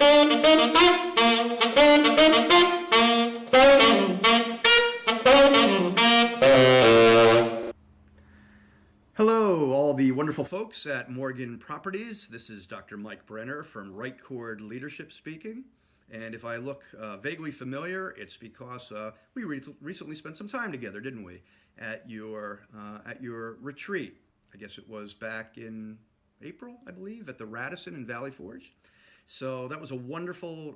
Hello, all the wonderful folks at Morgan Properties. This is Dr. Mike Brenner from Right Chord Leadership speaking. And if I look vaguely familiar, it's because we recently spent some time together, didn't we, at your retreat. I guess it was back in April, I believe, at the Radisson in Valley Forge. So that was a wonderful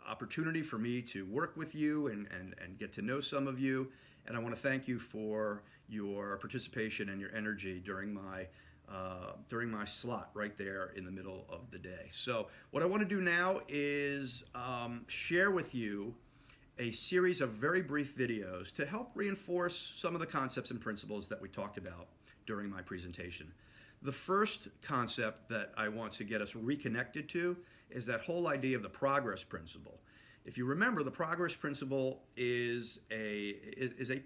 opportunity for me to work with you and get to know some of you. And I want to thank you for your participation and your energy during my slot right there in the middle of the day. So what I want to do now is share with you a series of very brief videos to help reinforce some of the concepts and principles that we talked about during my presentation. The first concept that I want to get us reconnected to is that whole idea of the progress principle. If you remember, the progress principle is a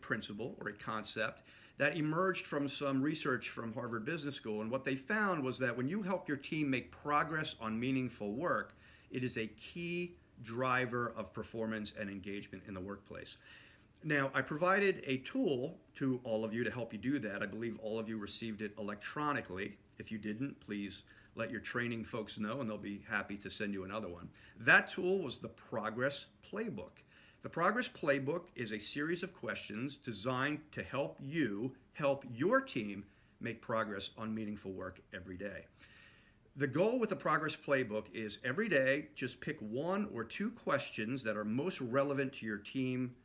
principle or a concept that emerged from some research from Harvard Business School. And what they found was that when you help your team make progress on meaningful work, it is a key driver of performance and engagement in the workplace. Now, I provided a tool to all of you to help you do that. I believe all of you received it electronically. If you didn't, please let your training folks know and they'll be happy to send you another one. That tool was the Progress Playbook. The Progress Playbook is a series of questions designed to help you help your team make progress on meaningful work every day. The goal with the Progress Playbook is every day just pick one or two questions that are most relevant to your team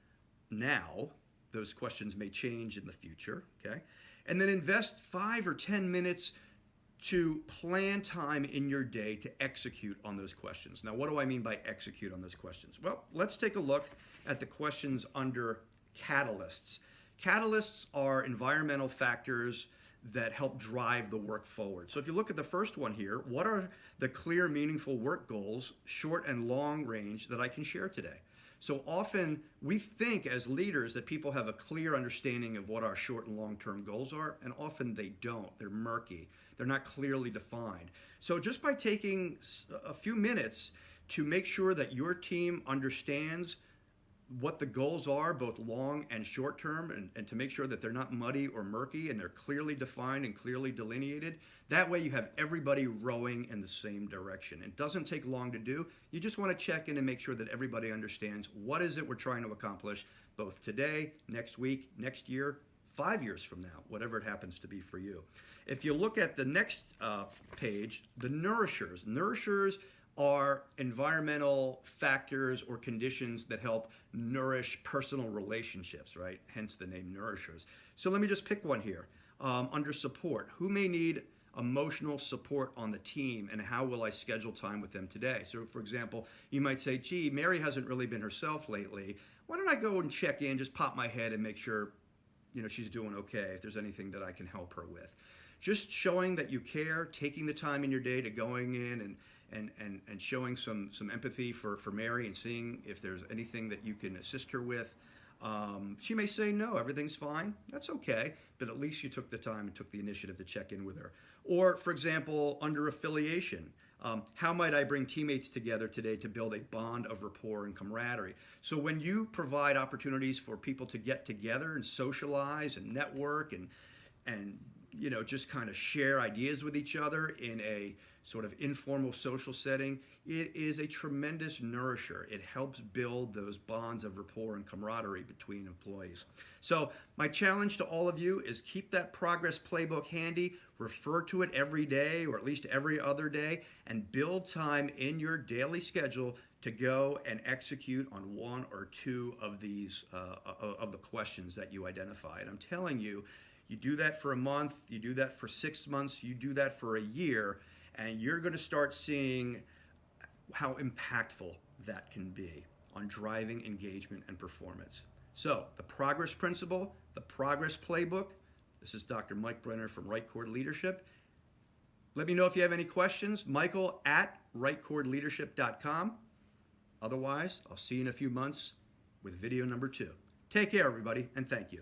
now. Those questions may change in the future, okay? And then invest 5 or 10 minutes to plan time in your day to execute on those questions. Now, what do I mean by execute on those questions? Well, let's take a look at the questions under catalysts. Catalysts are environmental factors that help drive the work forward. So if you look at the first one here, what are the clear, meaningful work goals, short and long range, that I can share today? So often we think as leaders that people have a clear understanding of what our short and long-term goals are, and often they don't. They're murky. They're not clearly defined. So just by taking a few minutes to make sure that your team understands what the goals are, both long and short term, and to make sure that they're not muddy or murky and they're clearly defined and clearly delineated. That way you have everybody rowing in the same direction. It doesn't take long to do. You just want to check in and make sure that everybody understands what is it we're trying to accomplish both today, next week, next year, 5 years from now, whatever it happens to be for you. If you look at the next page, the nourishers. Nourishers are environmental factors or conditions that help nourish personal relationships, right? Hence the name nourishers. So let me just pick one here. Under support, who may need emotional support on the team and how will I schedule time with them today? So for example, you might say, gee, Mary hasn't really been herself lately. Why don't I go and check in, just pop my head and make sure she's doing okay, if there's anything that I can help her with. Just showing that you care, taking the time in your day to going in and showing some empathy for Mary and seeing if there's anything that you can assist her with. She may say, no, everything's fine. That's okay, but at least you took the time and took the initiative to check in with her. Or, for example, under affiliation, how might I bring teammates together today to build a bond of rapport and camaraderie? So when you provide opportunities for people to get together and socialize and network and just kind of share ideas with each other in a sort of informal social setting, it is a tremendous nourisher. It helps build those bonds of rapport and camaraderie between employees. So my challenge to all of you is keep that Progress Playbook handy, refer to it every day or at least every other day, and build time in your daily schedule to go and execute on one or two of these of the questions that you identified. I'm telling you, you do that for a month, you do that for 6 months, you do that for a year, and you're going to start seeing how impactful that can be on driving engagement and performance. So the Progress Principle, the Progress Playbook. This is Dr. Mike Brenner from Right Chord Leadership. Let me know if you have any questions. Michael at rightchordleadership.com. Otherwise, I'll see you in a few months with video number 2. Take care, everybody, and thank you.